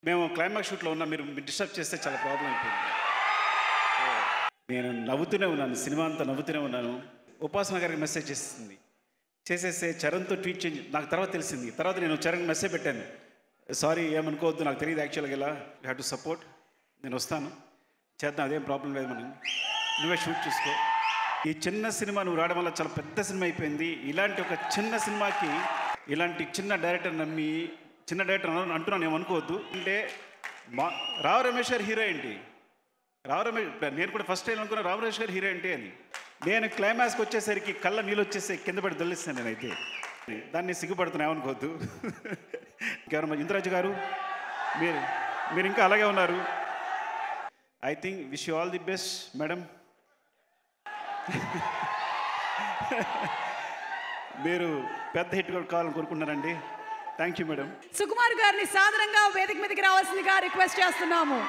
మేము క్లైమాక్స్ షూట్లో ఉన్నాం, మీరు డిస్టర్బ్ చేస్తే చాలా ప్రాబ్లం అయిపోయింది. నేను నవ్వుతూనే ఉన్నాను, సినిమా అంతా నవ్వుతూనే ఉన్నాను. ఉపాసన గారికి మెసేజ్ చేసేస్తే చరణ్తో ట్వీట్ చేంజ్ నాకు తర్వాత తెలిసింది. తర్వాత నేను చరణ్ మెసేజ్ పెట్టాను, సారీ ఏమనుకోవద్దు, నాకు తెలియదు యాక్చువల్గా ఇలా యూ హ్యావ్ టు సపోర్ట్, నేను వస్తాను చేద్దాం, అదేం ప్రాబ్లం లేదు, మనం నువ్వే షూట్ చూసుకో. ఈ చిన్న సినిమా నువ్వు రావడం వల్ల చాలా పెద్ద సినిమా అయిపోయింది. ఇలాంటి ఒక చిన్న సినిమాకి ఇలాంటి చిన్న డైరెక్టర్ నమ్మి, చిన్న డైరెక్టర్ అంటున్నాను ఏమనుకోవద్దు. అంటే రావు రమేష్ గారు హీరో ఏంటి, రావు రమేష్, నేను కూడా ఫస్ట్ టైం అనుకున్నా రావు రమేష్ గారు హీరో ఏంటి అని. నేను క్లైమాక్స్కి వచ్చేసరికి కళ్ళ నీళ్ళు వచ్చేసి కింద పడి దొల్లిస్తాను నేనైతే, దాన్ని సిగ్గుపడుతున్నా ఏమనుకోవద్దు. ఇంకెవరమ్మా, ఇంద్రాజు గారు మీరు ఇంకా అలాగే ఉన్నారు. I think wish you all the best madam. మీరు పెద్ద హిట్ కూడా కావాలని కోరుకుంటున్నారండి. Thank you madam. సుకుమార్ గారిని సాధారణంగా వేదిక మీదకి రావాల్సిందిగా రిక్వెస్ట్ చేస్తున్నాము.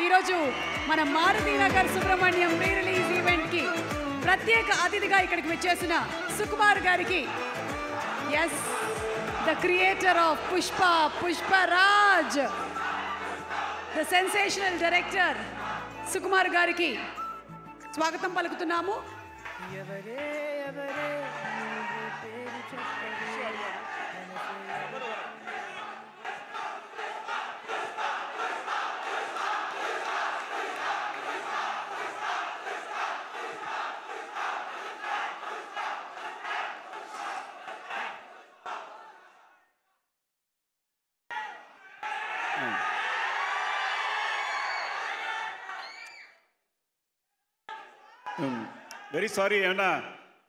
ఈరోజు మన మారుతి నగర్ సుబ్రహ్మణ్యం ప్రీ రిలీజ్ ఈవెంట్కి ప్రత్యేక అతిథిగా ఇక్కడికి వచ్చేసిన సుకుమార్ గారికి, as the creator of Pushparaj, the sensational director Sukumar గారికి స్వాగతం పలుకుతున్నాము. వెరీ సారీ, ఏమన్నా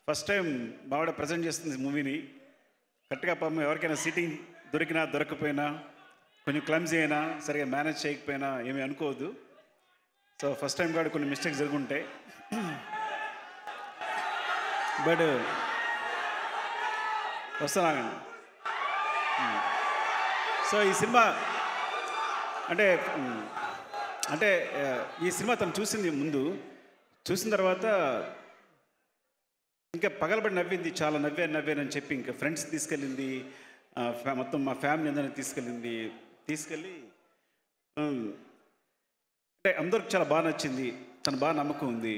ఫస్ట్ టైం బావిడ ప్రజెంట్ చేస్తుంది మూవీని. కరెక్ట్గా పాపం ఎవరికైనా సీటింగ్ దొరికినా దొరకపోయినా, కొంచెం క్లమ్జీ అయినా, సరిగా మేనేజ్ చేయకపోయినా ఏమీ అనుకోవద్దు. సో ఫస్ట్ టైం కూడా కొన్ని మిస్టేక్స్ జరుగుంటాయి. బట్ వస్తున్నానండి. సో ఈ సినిమా అంటే ఈ సినిమా తను చూసింది ముందు, చూసిన తర్వాత ఇంకా పగలబడి నవ్వింది, చాలా నవ్వానని చెప్పి ఇంకా ఫ్రెండ్స్ తీసుకెళ్ళింది, మొత్తం మా ఫ్యామిలీ అందరినీ తీసుకెళ్ళి అంటే అందరికి చాలా బాగా నచ్చింది, తను బాగా నమ్మకం ఉంది.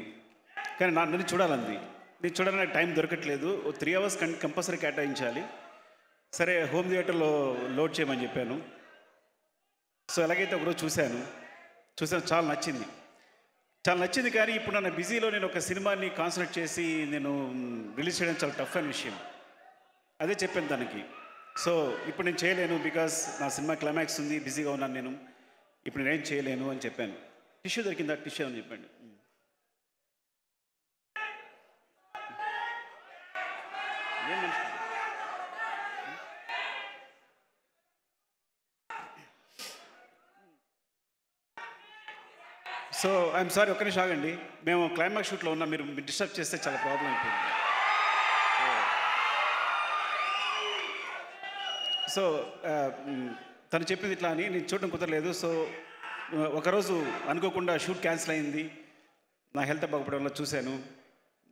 కానీ నన్ను చూడాలంది, నేను చూడాలని టైం దొరకట్లేదు, 3 hours కంపల్సరీ కేటాయించాలి. సరే హోమ్ థియేటర్లో లోడ్ చేయమని చెప్పాను. సో ఎలాగైతే ఒకరోజు చూశాను, చాలా నచ్చింది. కానీ ఇప్పుడు నన్ను బిజీలో నేను ఒక సినిమాని కాన్సన్ట్రేట్ చేసి నేను రిలీజ్ చేయడం చాలా టఫ్ అయిన విషయం. అదే చెప్పాను దానికి. సో ఇప్పుడు నేను చేయలేను, బికాస్ నా సినిమా క్లైమాక్స్ ఉంది, బిజీగా ఉన్నాను నేను, ఇప్పుడు నేనేం చేయలేను అని చెప్పాను. టిష్యూ దొరికిందా, టిష్యూ అని చెప్పండి. సో ఐఎమ్ సారీ, ఒక్క నిమిషం ఆగండి. మేము క్లైమాక్స్ షూట్లో ఉన్నాం, మీరు డిస్టర్బ్ చేస్తే చాలా ప్రాబ్లం అయిపోయింది. సో తను చెప్పింది ఇట్లా అని నేను చూడడం కుదరలేదు. సో ఒకరోజు అనుకోకుండా షూట్ క్యాన్సిల్ అయింది, నా హెల్త్ బాగుపడడం వల్ల చూశాను,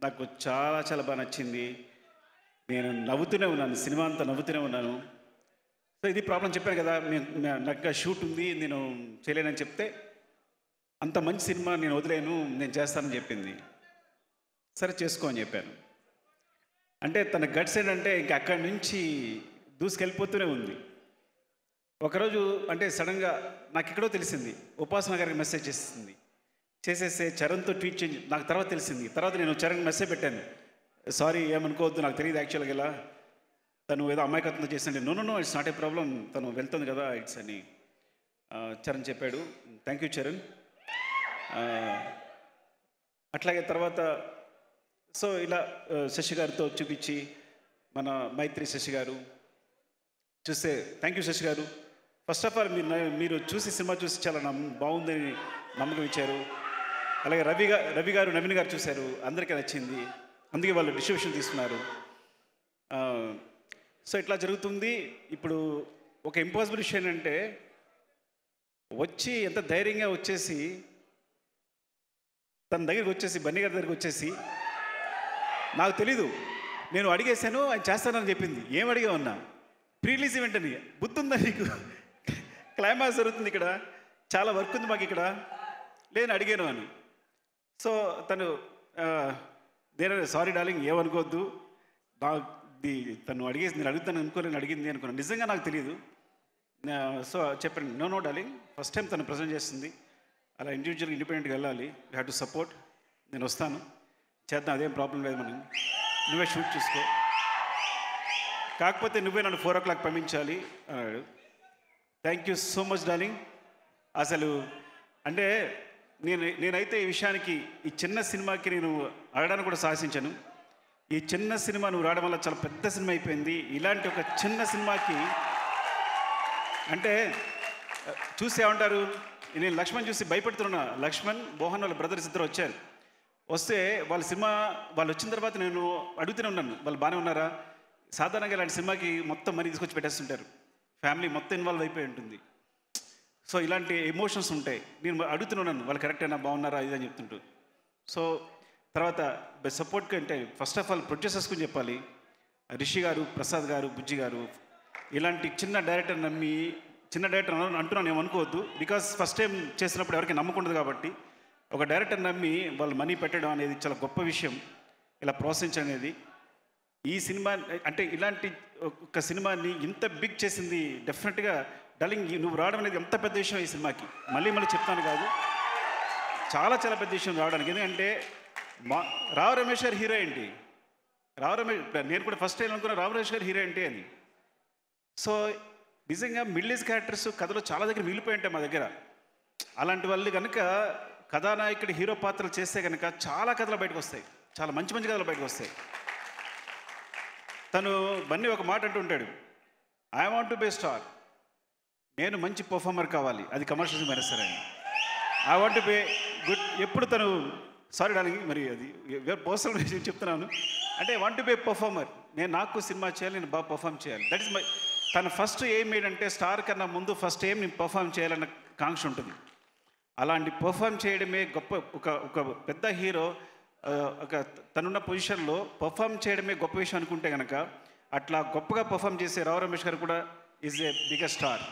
నాకు చాలా బాగా నచ్చింది. నేను నవ్వుతూనే ఉన్నాను, సినిమా అంతా నవ్వుతూనే ఉన్నాను. సో ఇది ప్రాబ్లం చెప్పాను కదా, నాకు షూట్ ఉంది, నేను చేయలేనని చెప్తే, అంత మంచి సినిమా నేను వదిలేను, నేను చేస్తానని చెప్పింది. సరే చేసుకో అని చెప్పాను. అంటే తన గట్స్ ఏంటంటే ఇంక అక్కడి నుంచి దూసుకెళ్ళిపోతూనే ఉంది. ఒకరోజు అంటే సడన్గా నాకు ఎక్కడో తెలిసింది, ఉపాసన గారికి మెసేజ్ చేసేస్తే చరణ్తో ట్వీట్ చేంజ్ నాకు తర్వాత తెలిసింది. తర్వాత నేను చరణ్ మెసేజ్ పెట్టాను, సారీ ఏమనుకోవద్దు, నాకు తెలియదు యాక్చువల్గా ఇలా, తను ఏదో అమాయకత్వంతో చేసింది. No it's not a problem, తను వెళ్తుంది కదా ఇట్స్ అని చరణ్ చెప్పాడు. Thank you Charan. అట్లాగే తర్వాత సో ఇలా శశి గారితో చూపించి, మన మైత్రి శశి గారు చూస్తే, థ్యాంక్ యూ శశి గారు. ఫస్ట్ ఆఫ్ ఆల్ మీరు చూసి సినిమా చూసి చాలా బాగుందని నమ్మకం ఇచ్చారు. అలాగే రవి గారు నవీన్ గారు చూశారు, అందరికీ నచ్చింది, అందుకే వాళ్ళు డిస్ట్రిబ్యూషన్ తీసుకున్నారు. సో ఇట్లా జరుగుతుంది. ఇప్పుడు ఒక ఇంపాసిబుల్ విషయం ఏంటంటే, వచ్చి ఎంత ధైర్యంగా వచ్చేసి తన దగ్గరికి వచ్చేసి, బన్నీ గారి దగ్గరికి వచ్చేసి, నాకు తెలీదు, నేను అడిగేశాను, ఆయన చేస్తానని చెప్పింది. ఏం అడిగా ఉన్నా ప్రీ రిలీజ్ ఈవెంట్ అని, బుద్ధి ఉందా నీకు? క్లైమాక్స్ జరుగుతుంది ఇక్కడ, చాలా వర్క్ ఉంది మాకు ఇక్కడ, నేను అడిగాను అని. సో తను సారీ డార్లింగ్ ఏమనుకోవద్దు, తను అడిగేసి నేను అడుగుతాను అనుకోలేను, అడిగింది అనుకున్నాను, నిజంగా నాకు తెలియదు. సో చెప్పండి, నో డార్లింగ్, ఫస్ట్ టైం తను ప్రజెంట్ చేస్తుంది, అలా ఇండివిజువల్గా ఇండిపెండెంట్గా వెళ్ళాలి, యూ హ్యావ్ టు సపోర్ట్, నేను వస్తాను చేద్దాం, అదేం ప్రాబ్లం లేదు, మనం నువ్వే షూట్ చూసుకో, కాకపోతే నువ్వే నన్ను 4 o'clock పంపించాలి అన్నాడు. Thank you so much darling. అసలు అంటే నేనైతే ఈ విషయానికి, ఈ చిన్న సినిమాకి నేను అడగడానికి కూడా సాహసించాను. ఈ చిన్న సినిమా నువ్వు రావడం వల్ల చాలా పెద్ద సినిమా అయిపోయింది. ఇలాంటి ఒక చిన్న సినిమాకి అంటే చూసేమంటారు, నేను లక్ష్మణ్ చూసి భయపడుతున్నా. లక్ష్మణ్ మోహన్ వాళ్ళ బ్రదర్స్ ఇద్దరు వచ్చారు, వస్తే వాళ్ళ సినిమా వాళ్ళు వచ్చిన తర్వాత నేను అడుగుతూనే ఉన్నాను, వాళ్ళు బాగానే ఉన్నారా? సాధారణంగా ఇలాంటి సినిమాకి మొత్తం మనీ తీసుకొచ్చి పెట్టేస్తుంటారు, ఫ్యామిలీ మొత్తం ఇన్వాల్వ్ అయిపోయి ఉంటుంది. సో ఇలాంటి ఎమోషన్స్ ఉంటాయి. నేను అడుగుతున్నాను వాళ్ళు కరెక్టేనా, బాగున్నారా, ఇదని చెప్తుంటూ. సో తర్వాత సపోర్ట్గా అంటే ఫస్ట్ ఆఫ్ ఆల్ ప్రొడ్యూసర్స్ గురించి చెప్పాలి. రిషి గారు, ప్రసాద్ గారు, బుజ్జి గారు, ఇలాంటి చిన్న డైరెక్టర్ నమ్మి, చిన్న డైరెక్టర్ అంటున్నాను ఏమనుకోవద్దు, బికాస్ ఫస్ట్ టైం చేసినప్పుడు ఎవరికి నమ్మకుండదు కాబట్టి, ఒక డైరెక్టర్ నమ్మి వాళ్ళు మనీ పెట్టడం అనేది చాలా గొప్ప విషయం, ఇలా ప్రోత్సహించడం అనేది. ఈ సినిమా అంటే ఇలాంటి ఒక సినిమాని ఇంత బిగ్ చేసింది డెఫినెట్గా డార్లింగ్, నువ్వు రావడం అనేది ఎంత పెద్ద విషయం ఈ సినిమాకి, మళ్ళీ చెప్తాను కాదు, చాలా చాలా పెద్ద విషయం రావడానికి. ఎందుకంటే రావు రమేష్ గారు హీరో ఏంటి, రావు రమేష్, నేను కూడా ఫస్ట్ టైం అనుకున్నా రావు రమేష్ గారు హీరో ఏంటి అని. సో నిజంగా మిడిల్ ఏజ్ క్యారెక్టర్స్ కథలో చాలా దగ్గర మిగిలిపోయి ఉంటాయి మా దగ్గర. అలాంటి వాళ్ళు కనుక కథానాయకుడి హీరో పాత్రలు చేస్తే కనుక చాలా కథలు బయటకు వస్తాయి, చాలా మంచి మంచి కథలు బయటకు వస్తాయి. తను బన్నీ ఒక మాట అంటూ ఉంటాడు, I want to be star, నేను మంచి పర్ఫార్మర్ కావాలి, అది కమర్షియల్ సినిమా సరే, I want to be good. ఎప్పుడు తను సారీ డార్లింగ్, మరి అది పర్సనల్ విషయం చెప్తున్నాను, అంటే వాంట్ టు బి పర్ఫార్మర్, నాకు సినిమా చేయాలి, నేను బాగా పర్ఫామ్ చేయాలి, దట్ ఇస్ మై. తను ఫస్ట్ ఏం ఏంటంటే స్టార్ కన్నా ముందు ఫస్ట్ ఏం నేను పర్ఫామ్ చేయాలన్న కాంక్ష ఉంటుంది. అలాంటి పర్ఫామ్ చేయడమే గొప్ప. ఒక పెద్ద హీరో ఒక తనున్న పొజిషన్లో పర్ఫామ్ చేయడమే గొప్ప విషయం అనుకుంటే కనుక, అట్లా గొప్పగా పర్ఫామ్ చేసే రావు రమేష్ గారు కూడా is a biggest star.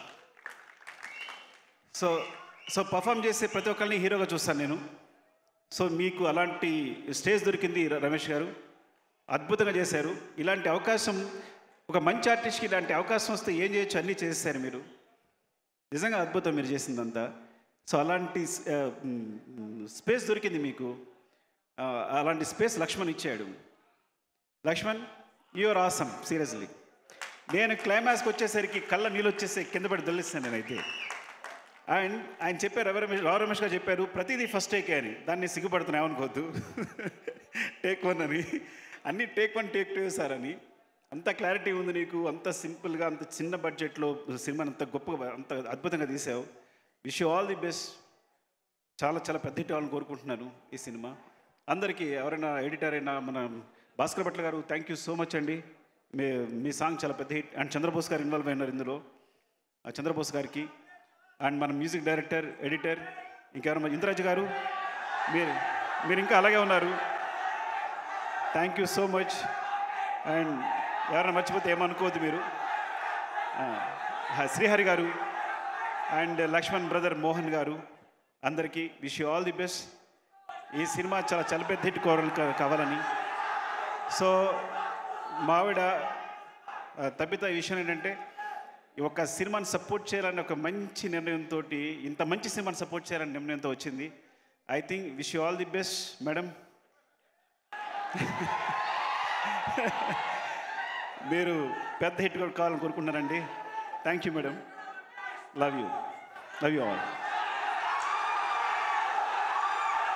So perform చేసే ప్రతి ఒక్కరిని హీరోగా చూస్తాను నేను. సో మీకు అలాంటి స్టేజ్ దొరికింది రమేష్ గారు, అద్భుతంగా చేశారు. ఇలాంటి అవకాశం ఒక మంచి ఆర్టిస్ట్కి ఇలాంటి అవకాశం వస్తే ఏం చేయొచ్చు అన్నీ చేసేసారు మీరు, నిజంగా అద్భుతం మీరు చేసిందంతా. సో అలాంటి స్పేస్ దొరికింది మీకు, అలాంటి స్పేస్ లక్ష్మణ్ ఇచ్చాడు. Lakshman, you're awesome seriously. నేను క్లైమాక్స్కి వచ్చేసరికి కళ్ళ నీళ్ళు వచ్చేసి కింద పడి దొల్లిస్తాను నేనైతే. అండ్ ఆయన చెప్పారు, రావు రమేష్ గారు చెప్పారు ప్రతిదీ ఫస్ట్ టేకే అని, దాన్ని సిగ్గుపడుతున్నాయి ఏమనుకోవద్దు, టేక్ 1 అని, అన్నీ టేక్ 1 టేక్ 2 సార్ అని. అంత క్లారిటీ ఉంది నీకు, అంత సింపుల్గా, అంత చిన్న బడ్జెట్లో సినిమాని అంత గొప్పగా, అంత అద్భుతంగా తీసావు. Wish you all the best. చాలా చాలా పెద్ద హిట్ అవ్వాలని కోరుకుంటున్నాను ఈ సినిమా. అందరికీ ఎవరైనా ఎడిటర్ అయినా మన భాస్కర్ భట్ల గారు, థ్యాంక్ యూ సో మచ్ అండి, మీ సాంగ్ చాలా పెద్ద హిట్. అండ్ చంద్రబోస్ గారు ఇన్వాల్వ్ అయినారు ఇందులో, చంద్రబోస్ గారికి. అండ్ మన మ్యూజిక్ డైరెక్టర్, ఎడిటర్ ఇంకెవరైనా ఇంద్రాజ్ గారు, మీరు ఇంకా అలాగే ఉన్నారు, thank you so much. And ఎవరైనా మర్చిపోతే ఏమనుకోవద్దు మీరు. శ్రీహరి గారు అండ్ లక్ష్మణ్ బ్రదర్ మోహన్ గారు, అందరికీ wish you all the best. ఈ సినిమా చాలా పెద్ద హిట్ కావాలని. సో మావిడ తప్పిత ఈ విషయం ఏంటంటే, ఒక సినిమాని సపోర్ట్ చేయాలని ఒక మంచి నిర్ణయంతో, ఇంత మంచి సినిమాని సపోర్ట్ చేయాలని నిర్ణయంతో వచ్చింది. I think wish you all the best madam. మీరు పెద్ద హిట్ కూడా కావాలని కోరుకుంటున్నారండి. Thank you madam. Love you all.